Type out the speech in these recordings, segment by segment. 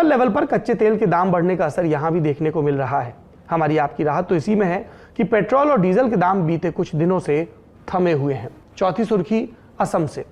Global level पर कच्चे तेल के दाम बढ़ने का असर यहां भी देखने को मिल रहा है। हमारी आपकी राहत तो इसी में है कि पेट्रोल और डीजल के दाम बीते कुछ दिनों से थमे हुए हैं। चौथी सुर्खी असम से,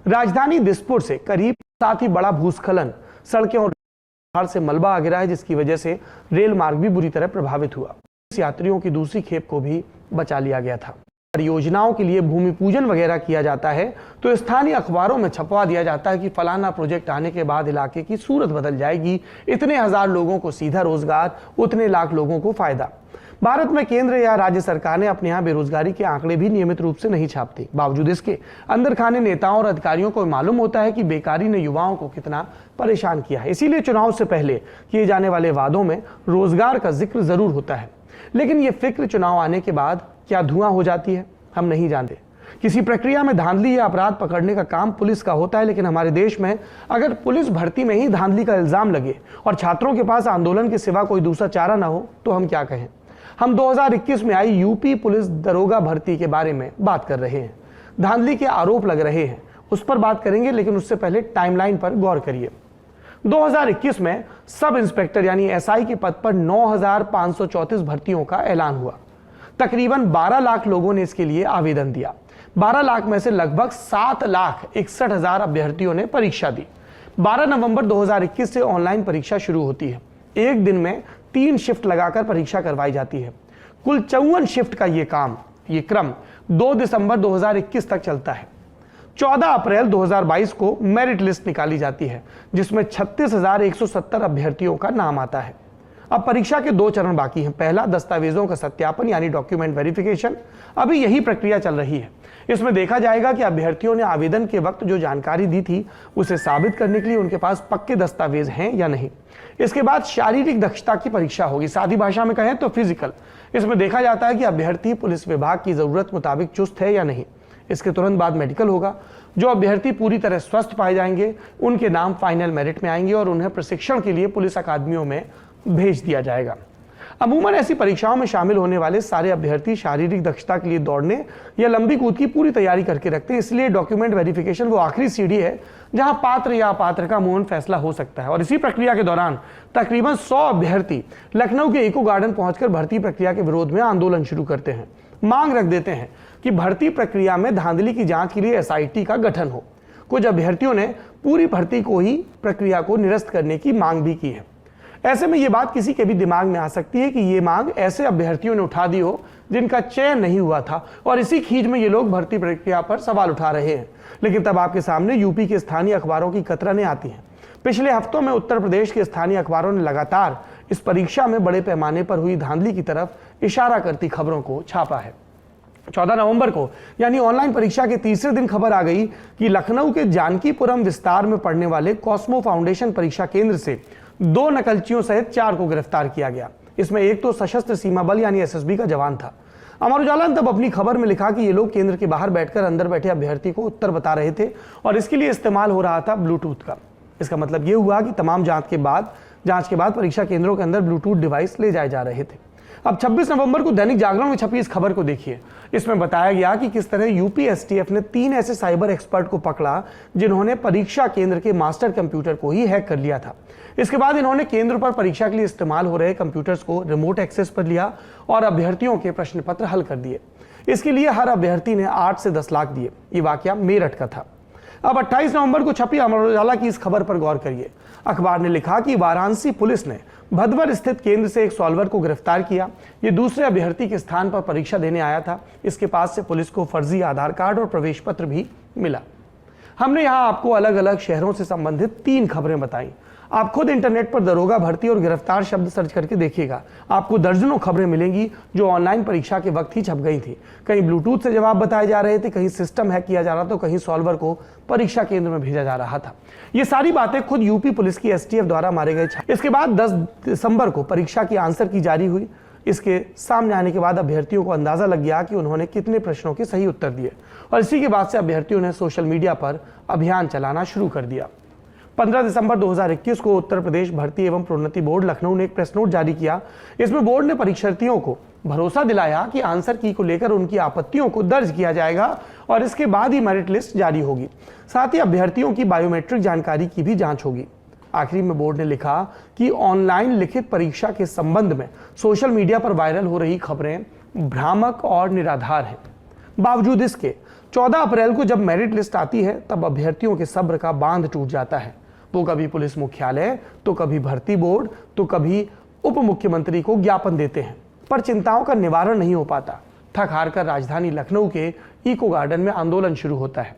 राजधानी दिसपुर से करीब 7 ही बड़ा भूस्खलन, सड़कें और पहाड़ से मलबा आ गिरा है, जिसकी वजह से रेल मार्ग भी बुरी तरह प्रभावित हुआ। यात्रियों की दूसरी खेप को भी बचा लिया गया था। परियोजनाओं के लिए भूमि पूजन वगैरह किया जाता है तो स्थानीय अखबारों में छपवा दिया जाता है कि फलाना प्रोजेक्ट आने के बाद इलाके की सूरत बदल जाएगी, इतने हजार लोगों को सीधा रोजगार, उतने लाख लोगों को फायदा। भारत में केंद्र या राज्य सरकार ने अपने यहाँ बेरोजगारी के आंकड़े भी नियमित रूप से नहीं छापती। बावजूद इसके अंदर खाने नेताओं और अधिकारियों को मालूम होता है कि बेकारी ने युवाओं को कितना परेशान किया है। इसीलिए चुनाव से पहले किए जाने वाले वादों में रोजगार का जिक्र जरूर होता है, लेकिन ये फिक्र चुनाव आने के बाद क्या धुआं हो जाती है, हम नहीं जानते। किसी प्रक्रिया में धांधली या अपराध पकड़ने का काम पुलिस का होता है, लेकिन हमारे देश में अगर पुलिस भर्ती में ही धांधली का इल्जाम लगे और छात्रों के पास आंदोलन के सिवा कोई दूसरा चारा ना हो तो हम क्या कहें। हम 2021 में आई यूपी पुलिस दरोगा भर्ती के बारे में बात कर रहे हैं। धांधली के आरोप लग रहे हैं, उस पर बात करेंगे, लेकिन उससे पहले टाइमलाइन पर गौर करिए। 2021 में सब इंस्पेक्टर यानी एसआई के पद पर 9,534 भर्तियों का ऐलान हुआ। तकरीबन 12 लाख लोगों ने इसके लिए आवेदन दिया। 12 लाख में से लगभग 7,61,000 अभ्यर्थियों ने परीक्षा दी। 12 नवंबर 2021 से ऑनलाइन परीक्षा शुरू होती है। एक दिन में 3 शिफ्ट लगाकर परीक्षा करवाई जाती है। कुल 54 शिफ्ट का ये क्रम 2 दिसंबर 2021 तक चलता है। 14 अप्रैल 2022 को मेरिट लिस्ट निकाली जाती है, जिसमें 36,170 अभ्यर्थियों का नाम आता है। अब परीक्षा के 2 चरण बाकी हैं। पहला, दस्तावेजों का सत्यापन यानी डॉक्यूमेंट वेरिफिकेशन। अभी यही प्रक्रिया चल रही है। इसमें देखा जाएगा कि अभ्यर्थियों ने आवेदन के वक्त जो जानकारी दी थी उसे साबित करने के लिए उनके पास पक्के दस्तावेज हैं या नहीं। इसके बाद शारीरिक दक्षता की परीक्षा होगी, सादी भाषा में कहें तो फिजिकल। इसमें देखा जाता है कि अभ्यर्थी पुलिस विभाग की जरूरत मुताबिक चुस्त है या नहीं। इसके तुरंत बाद मेडिकल होगा। जो अभ्यर्थी पूरी तरह स्वस्थ पाए जाएंगे उनके नाम फाइनल मेरिट में आएंगे और उन्हें प्रशिक्षण के लिए पुलिस अकादमियों में भेज दिया जाएगा। अमूमन ऐसी परीक्षाओं में शामिल होने वाले सारे अभ्यर्थी शारीरिक दक्षता के लिए दौड़ने या लंबी कूद की पूरी तैयारी करके रखते हैं। इसलिए डॉक्यूमेंट वेरिफिकेशन वो आखिरी सीढ़ी है जहां पात्र या अपात्र का अमूमन फैसला हो सकता है। और इसी प्रक्रिया के दौरान तकरीबन 100 अभ्यर्थी लखनऊ के इको गार्डन पहुंचकर भर्ती प्रक्रिया के विरोध में आंदोलन शुरू करते हैं। मांग रख देते हैं कि भर्ती प्रक्रिया में धांधली की जांच के लिए एसआईटी का गठन हो। कुछ अभ्यर्थियों ने पूरी भर्ती को ही प्रक्रिया को निरस्त करने की मांग भी की है। ऐसे में ये बात किसी के भी दिमाग में आ सकती है कि ये मांग ऐसे अभ्यर्थियों ने उठा दी हो जिनका चयन नहीं हुआ था और इसी खींच में ये लोग भर्ती प्रक्रिया पर सवाल उठा रहे हैं। लेकिन तब आपके सामने यूपी के स्थानीय अखबारों की कतरनें आती हैं। पिछले हफ्तों में उत्तर प्रदेश के स्थानीय अखबारों ने लगातार इस परीक्षा में बड़े पैमाने पर हुई धांधली की तरफ इशारा करती खबरों को छापा है। 14 नवंबर को यानी ऑनलाइन परीक्षा के तीसरे दिन खबर आ गई कि लखनऊ के जानकीपुरम विस्तार में पढ़ने वाले कॉस्मो फाउंडेशन परीक्षा केंद्र से 2 नकलचियों सहित 4 को गिरफ्तार किया गया। इसमें एक तो सशस्त्र सीमा बल यानी एसएसबी का जवान था। अमर उजाला ने तब अपनी खबर में लिखा कि ये लोग केंद्र के बाहर बैठकर अंदर बैठे अभ्यर्थी को उत्तर बता रहे थे और इसके लिए इस्तेमाल हो रहा था ब्लूटूथ का। इसका मतलब ये हुआ कि तमाम जांच के बाद परीक्षा केंद्रों के अंदर ब्लूटूथ डिवाइस ले जाए जा रहे थे। अब 26 नवंबर को दैनिक जागरण में छपी इस खबर को देखिए। इसमें बताया गया कि किस तरह यूपी एसटीएफ ने 3 ऐसे साइबर एक्सपर्ट को पकड़ा जिन्होंने परीक्षा केंद्र के मास्टर कंप्यूटर को ही हैक कर लिया था। इसके बाद इन्होंने केंद्र पर परीक्षा के लिए इस्तेमाल हो रहे कंप्यूटर्स को रिमोट एक्सेस पर लिया और अभ्यर्थियों के प्रश्न पत्र हल कर दिए। इसके लिए हर अभ्यर्थी ने 8 से 10 लाख दिए। ये वाकया मेरठ का था। अब 28 नवंबर को छपी अमर उजाला की इस खबर पर गौर करिए। अखबार ने लिखा कि वाराणसी पुलिस ने भदवर स्थित केंद्र से एक सॉल्वर को गिरफ्तार किया। ये दूसरे अभ्यर्थी के स्थान पर परीक्षा देने आया था। इसके पास से पुलिस को फर्जी आधार कार्ड और प्रवेश पत्र भी मिला। हमने यहाँ आपको अलग अलग शहरों से संबंधित 3 खबरें बताई। आप खुद इंटरनेट पर दरोगा भर्ती और गिरफ्तार शब्द सर्च करके देखिएगा, आपको दर्जनों खबरें मिलेंगी जो ऑनलाइन परीक्षा के वक्त ही छप गई थी। कहीं ब्लूटूथ से जवाब बताए जा रहे थे, कहीं सिस्टम हैक किया जा रहा था, तो कहीं सॉल्वर को परीक्षा केंद्र में भेजा जा रहा था। ये सारी बातें खुद यूपी पुलिस की एसटीएफ द्वारा मारे गए। इसके बाद 10 दिसंबर को परीक्षा की आंसर की जारी हुई। इसके सामने आने के बाद अभ्यर्थियों को अंदाजा लग गया कि उन्होंने कितने प्रश्नों के सही उत्तर दिए और इसी के बाद से अभ्यर्थियों ने सोशल मीडिया पर अभियान चलाना शुरू कर दिया। 15 दिसंबर 2021 को उत्तर प्रदेश भर्ती एवं प्रोन्नति बोर्ड लखनऊ ने एक प्रेस नोट जारी किया। इसमें बोर्ड ने परीक्षार्थियों को भरोसा दिलाया कि आंसर की को लेकर उनकी आपत्तियों को दर्ज किया जाएगा और इसके बाद ही मेरिट लिस्ट जारी होगी। साथ ही अभ्यर्थियों की बायोमेट्रिक जानकारी की भी जांच होगी। आखिरी में बोर्ड ने लिखा कि ऑनलाइन लिखित परीक्षा के संबंध में सोशल मीडिया पर वायरल हो रही खबरें भ्रामक और निराधार हैं। बावजूद इसके 14 अप्रैल को जब मेरिट लिस्ट आती है तब अभ्यर्थियों के सब्र का बांध टूट जाता है। वो कभी पुलिस मुख्यालय, तो कभी भर्ती बोर्ड, तो कभी उप मुख्यमंत्री को ज्ञापन देते हैं, पर चिंताओं का निवारण नहीं हो पाता। थक हार कर राजधानी लखनऊ के इको गार्डन में आंदोलन शुरू होता है।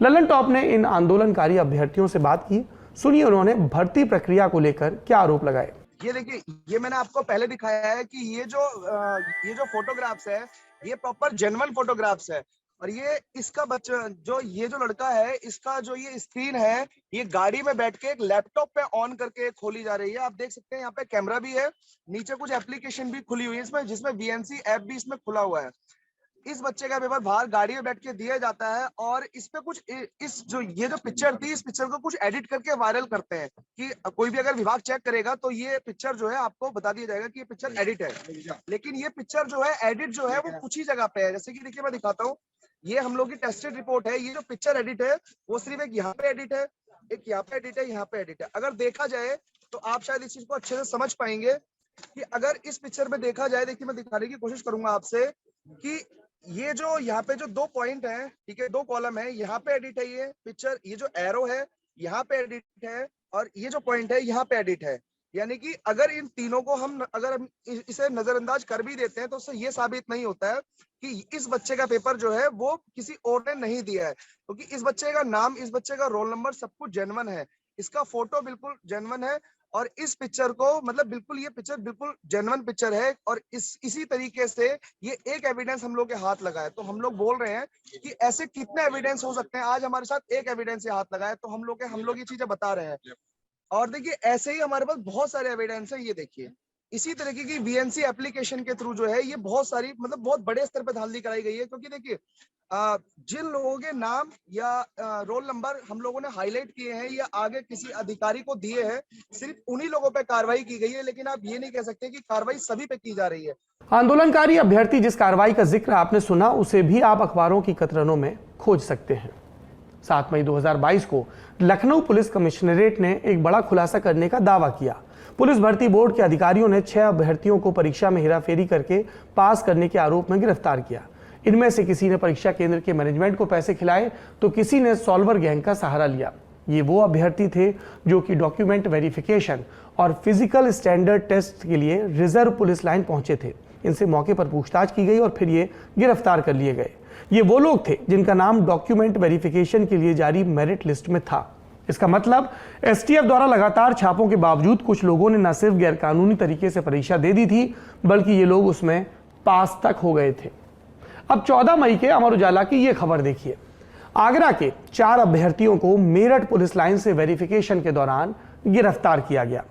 ललन टॉप ने इन आंदोलनकारी अभ्यर्थियों से बात की। सुनिए उन्होंने भर्ती प्रक्रिया को लेकर क्या आरोप लगाए। ये देखिए, ये मैंने आपको पहले दिखाया है कि ये जो फोटोग्राफ्स है ये प्रॉपर जेन्युइन फोटोग्राफ्स है। और ये इसका बच्चा ये जो लड़का है, इसका जो ये स्क्रीन है ये गाड़ी में बैठ के एक लैपटॉप पे ऑन करके खोली जा रही है। आप देख सकते हैं यहाँ पे कैमरा भी है, नीचे कुछ एप्लीकेशन भी खुली हुई है इसमें, जिसमें VNC ऐप भी इसमें खुला हुआ है। इस बच्चे का पेपर बाहर गाड़ी में बैठ के दिया जाता है और इस पे कुछ ये जो पिक्चर थी, इस पिक्चर को कुछ एडिट करके वायरल करते हैं कि कोई भी अगर विभाग चेक करेगा तो ये पिक्चर जो है आपको बता दिया जाएगा कि ये पिक्चर एडिट है। लेकिन ये पिक्चर जो है एडिट जो है वो कुछ ही जगह पे है। जैसे कि देखिए मैं दिखाता हूँ, ये हम लोग की टेस्टेड रिपोर्ट है। ये जो पिक्चर एडिट है वो सिर्फ एक यहाँ पे एडिट है, एक यहाँ पे एडिट है, यहाँ पे एडिट है। अगर देखा जाए तो आप शायद इस चीज को अच्छे से समझ पाएंगे कि अगर इस पिक्चर में देखा जाए, देखिए मैं दिखाने की कोशिश करूंगा आपसे कि ये जो यहाँ पे जो 2 पॉइंट है, ठीक है, 2 कॉलम है, यहाँ पे एडिट है ये पिक्चर, ये जो एरो है यहाँ पे एडिट है और ये जो पॉइंट है यहाँ पे एडिट है। यानी कि अगर इन तीनों को हम इसे नजरअंदाज कर भी देते हैं तो उससे ये साबित नहीं होता है कि इस बच्चे का पेपर जो है वो किसी और ने नहीं दिया है, क्योंकि इस बच्चे का नाम, इस बच्चे का रोल नंबर सब कुछ जेन्युइन है, इसका फोटो बिल्कुल जेन्युइन है और इस पिक्चर को मतलब बिल्कुल ये पिक्चर बिल्कुल जेन्युइन पिक्चर है। और इसी तरीके से ये एक एविडेंस हम लोग के हाथ लगा है। तो हम लोग बोल रहे हैं कि ऐसे कितने एविडेंस हो सकते हैं। आज हमारे साथ एक एविडेंस से हाथ लगा है, तो हम लोग ये चीजें बता रहे हैं। और देखिए ऐसे ही हमारे पास बहुत सारे एविडेंस है। ये देखिए इसी तरीके की VNC एप्लीकेशन के थ्रू जो है ये बहुत सारी मतलब बहुत बड़े स्तर पर धांधली कराई गई है। क्योंकि देखिए जिन लोगों के नाम या रोल नंबर हम लोगों ने हाईलाइट किए हैं या आगे किसी अधिकारी को दिए हैं, सिर्फ उन्हीं लोगों पे कार्रवाई की गई है। लेकिन आप ये नहीं कह सकते कि कार्रवाई सभी पे की जा रही है। आंदोलनकारी अभ्यर्थी जिस कार्रवाई का जिक्र आपने सुना उसे भी आप अखबारों की कतरनों में खोज सकते हैं। 7 मई 2022 को लखनऊ पुलिस कमिश्नरेट ने एक बड़ा खुलासा करने का दावा किया। पुलिस भर्ती बोर्ड के अधिकारियों ने 6 अभ्यर्थियों को परीक्षा में हेराफेरी करके पास करने के आरोप में गिरफ्तार किया। इनमें से किसी ने परीक्षा केंद्र के मैनेजमेंट को पैसे खिलाए तो किसी ने सॉल्वर गैंग का सहारा लिया। ये वो अभ्यर्थी थे जो कि डॉक्यूमेंट वेरिफिकेशन और फिजिकल स्टैंडर्ड टेस्ट के लिए रिजर्व पुलिस लाइन पहुंचे थे। इनसे मौके पर पूछताछ की गई और फिर ये गिरफ्तार कर लिए गए। ये वो लोग थे जिनका नाम डॉक्यूमेंट वेरिफिकेशन के लिए जारी मेरिट लिस्ट में था। इसका मतलब STF द्वारा लगातार छापों के बावजूद कुछ लोगों ने न सिर्फ गैरकानूनी तरीके से परीक्षा दे दी थी, बल्कि ये लोग उसमें पास तक हो गए थे। अब 14 मई के अमर उजाला की ये खबर देखिए। आगरा के 4 अभ्यर्थियों को मेरठ पुलिस लाइन से वेरिफिकेशन के दौरान गिरफ्तार किया गया।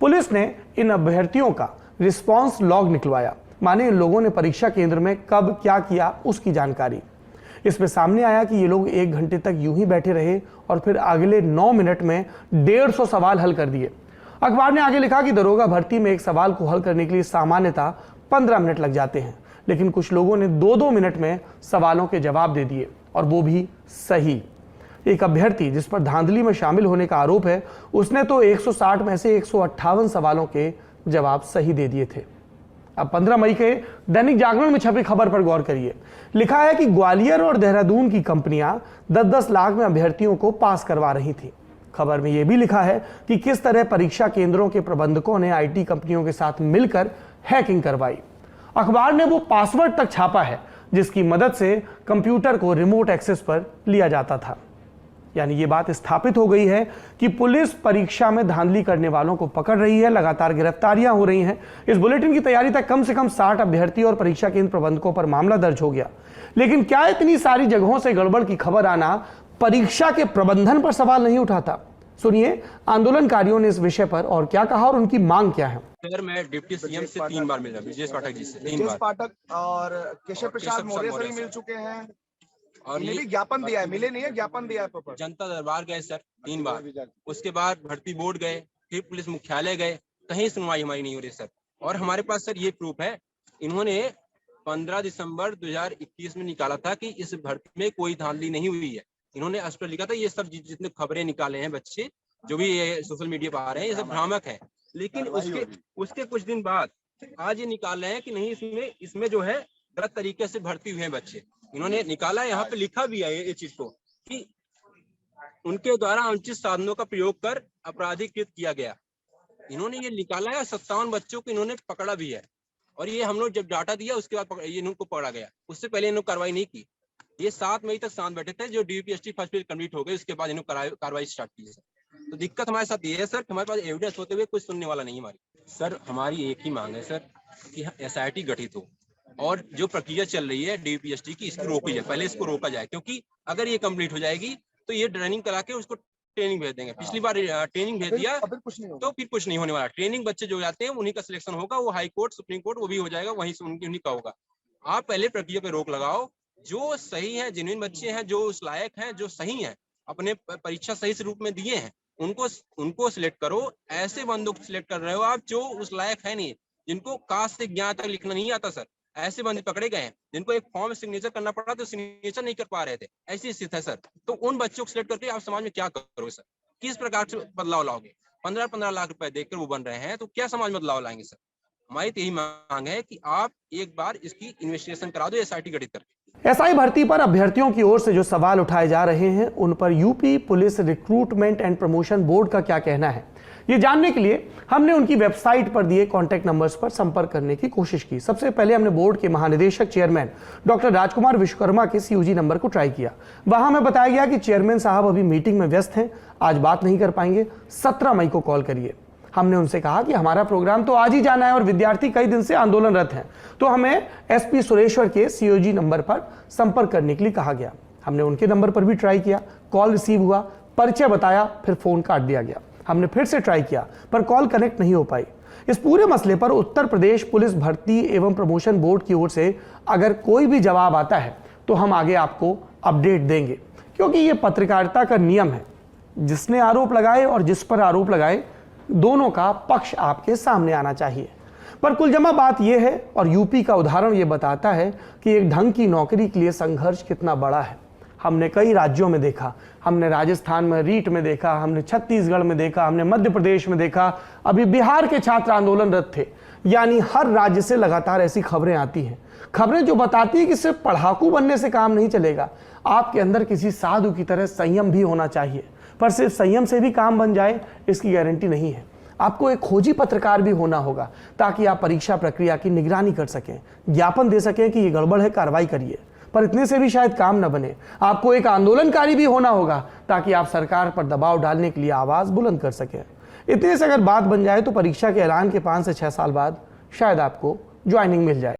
पुलिस ने इन अभ्यर्थियों का रिस्पॉन्स लॉग निकलवाया, माने इन लोगों ने परीक्षा केंद्र में कब क्या किया उसकी जानकारी। इसमें सामने आया कि ये लोग 1 घंटे तक यूं ही बैठे रहे और फिर अगले 9 मिनट में 150 सवाल हल कर दिए। अखबार ने आगे लिखा कि दरोगा भर्ती में एक सवाल को हल करने के लिए सामान्यतः 15 मिनट लग जाते हैं, लेकिन कुछ लोगों ने 2-2 मिनट में सवालों के जवाब दे दिए और वो भी सही। एक अभ्यर्थी जिस पर धांधली में शामिल होने का आरोप है, उसने तो 160 में से 158 सवालों के जवाब सही दे दिए थे। अब 15 मई के दैनिक जागरण में छपी खबर पर गौर करिए। लिखा है कि ग्वालियर और देहरादून की कंपनियां 10-10 लाख में अभ्यर्थियों को पास करवा रही थी। खबर में यह भी लिखा है कि किस तरह परीक्षा केंद्रों के प्रबंधकों ने IT कंपनियों के साथ मिलकर हैकिंग करवाई। अखबार ने वो पासवर्ड तक छापा है जिसकी मदद से कंप्यूटर को रिमोट एक्सेस पर लिया जाता था। यानी ये बात स्थापित हो गई है कि पुलिस परीक्षा में धांधली करने वालों को पकड़ रही है। लगातार गिरफ्तारियां हो रही हैं। इस बुलेटिन की तैयारी तक कम से कम 60 अभ्यर्थी और परीक्षा केंद्र प्रबंधकों पर मामला दर्ज हो गया। लेकिन क्या इतनी सारी जगहों से गड़बड़ की खबर आना परीक्षा के प्रबंधन पर सवाल नहीं उठाता? सुनिए आंदोलनकारियों ने इस विषय पर और क्या कहा और उनकी मांग क्या है। सर मैं डिप्टी CM से 3 बार मिला, ब्रजेश पाठक जी से 3 बार। ब्रजेश पाठक और केशव प्रसाद मौर्य से भी मिल चुके हैं और ये भी ज्ञापन दिया है, मिले नहीं है, ज्ञापन दिया है प्रॉपर। जनता दरबार गए सर 3 बार, उसके बाद भर्ती बोर्ड गए, फिर पुलिस मुख्यालय गए, कहीं सुनवाई हमारी नहीं हो रही सर। और हमारे पास सर ये प्रूफ है, इन्होंने 15 दिसंबर 2021 में निकाला था कि इस भर्ती में कोई धांधली नहीं हुई है। इन्होंने स्पष्ट लिखा था ये सब जितने खबरें निकाले हैं बच्चे जो भी ये सोशल मीडिया पर आ रहे हैं, ये सब भ्रामक है। लेकिन उसके कुछ दिन बाद आज ये निकाल रहे हैं कि नहीं, इसमें जो है गलत तरीके से भर्ती हुए हैं बच्चे। इन्होंने निकाला, यहाँ पे लिखा भी है ये चीज को कि उनके द्वारा अनुचित साधनों का प्रयोग कर अपराधीकृत किया गया। इन्होंने ये निकाला है, 57 बच्चों को इन्होंने पकड़ा भी है। और ये हम लोग जब डाटा दिया उसके बाद ये इनको पकड़ा गया, उससे पहले इन्होंने कार्रवाई नहीं की। ये 7 मई तक शांत बैठे थे, जो DPST फर्स्ट फेज कंप्लीट हो गई, उसके बाद इन्होंने कार्रवाई स्टार्ट की है सर। तो दिक्कत हमारे साथ ये है सर, हमारे पास एविडेंस होते हुए कुछ सुनने वाला नहीं हमारी। सर हमारी एक ही मांग है सर कि SIT गठित हो और जो प्रक्रिया चल रही है DPST की, इसकी रोकी जाए, पहले इसको रोका जाए। क्योंकि अगर ये कंप्लीट हो जाएगी तो ये ट्रेनिंग करा के उसको ट्रेनिंग भेज देंगे। पिछली बार ट्रेनिंग भेज दिया तो फिर कुछ नहीं होने वाला। ट्रेनिंग बच्चे जो जाते हैं उन्हीं का सिलेक्शन होगा, वो हाई कोर्ट, सुप्रीम कोर्ट, वो भी हो जाएगा, वहीं से उन्हीं का होगा। आप पहले प्रक्रिया पे रोक लगाओ। जो सही है, जेन्युइन बच्चे हैं, जो उस लायक हैं, जो सही हैं, अपने परीक्षा सही से रूप में दिए हैं, उनको सिलेक्ट करो। ऐसे बंदों को सिलेक्ट कर रहे हो आप जो उस लायक है नहीं, जिनको कास्ट से ज्ञान तक लिखना नहीं आता सर। ऐसे बंदे पकड़े गए हैं जिनको एक फॉर्म सिग्नेचर करना पड़ा तो सिग्नेचर नहीं कर पा रहे थे, ऐसी स्थिति है सर। तो उन बच्चों को सिलेक्ट करके आप समाज में क्या करोगे सर? किस प्रकार से बदलाव लाओगे? 15-15 लाख रुपए देकर वो बन रहे हैं, तो क्या समाज में बदलाव लाएंगे सर? हमारी तो यही मांग है कि आप एक बार इसकी इन्वेस्टिगेशन करा दो, SIT गठित करके। SI भर्ती पर अभ्यर्थियों की ओर से जो सवाल उठाए जा रहे हैं, उन पर UP police recruitment and promotion board का क्या कहना है, ये जानने के लिए हमने उनकी वेबसाइट पर दिए कॉन्टैक्ट नंबर्स पर संपर्क करने की कोशिश की। सबसे पहले हमने बोर्ड के महानिदेशक चेयरमैन डॉक्टर राजकुमार विश्वकर्मा के CUG नंबर को ट्राई किया। वहां हमें बताया गया कि चेयरमैन साहब अभी मीटिंग में व्यस्त हैं, आज बात नहीं कर पाएंगे, 17 मई को कॉल करिए। हमने उनसे कहा कि हमारा प्रोग्राम तो आज ही जाना है और विद्यार्थी कई दिन से आंदोलनरत हैं, तो हमें SP सुरेश्वर के CUG नंबर पर संपर्क करने के लिए कहा गया। हमने उनके नंबर पर भी ट्राई किया, कॉल रिसीव हुआ, परिचय बताया, फिर फोन काट दिया गया। हमने फिर से ट्राई किया पर कॉल कनेक्ट नहीं हो पाई। इस पूरे मसले पर उत्तर प्रदेश पुलिस भर्ती एवं प्रमोशन बोर्ड की ओर से अगर कोई भी जवाब आता है तो हम आगे आपको अपडेट देंगे, क्योंकि ये पत्रकारिता का नियम है। जिसने आरोप लगाए और जिस पर आरोप लगाए, दोनों का पक्ष आपके सामने आना चाहिए। पर कुल जमा बात यह है, और यूपी का उदाहरण ये बताता है कि एक ढंग की नौकरी के लिए संघर्ष कितना बड़ा है। हमने कई राज्यों में देखा, हमने राजस्थान में रीट में देखा, हमने छत्तीसगढ़ में देखा, हमने मध्य प्रदेश में देखा, अभी बिहार के छात्र आंदोलनरत थे। यानी हर राज्य से लगातार ऐसी खबरें आती हैं, खबरें जो बताती है कि सिर्फ पढ़ाकू बनने से काम नहीं चलेगा, आपके अंदर किसी साधु की तरह संयम भी होना चाहिए। पर सिर्फ संयम से भी काम बन जाए इसकी गारंटी नहीं है। आपको एक खोजी पत्रकार भी होना होगा ताकि आप परीक्षा प्रक्रिया की निगरानी कर सकें, ज्ञापन दे सकें कि ये गड़बड़ है, कार्रवाई करिए। पर इतने से भी शायद काम न बने, आपको एक आंदोलनकारी भी होना होगा ताकि आप सरकार पर दबाव डालने के लिए आवाज बुलंद कर सकें। इतने से अगर बात बन जाए तो परीक्षा के ऐलान के 5 से 6 साल बाद शायद आपको ज्वाइनिंग मिल जाए।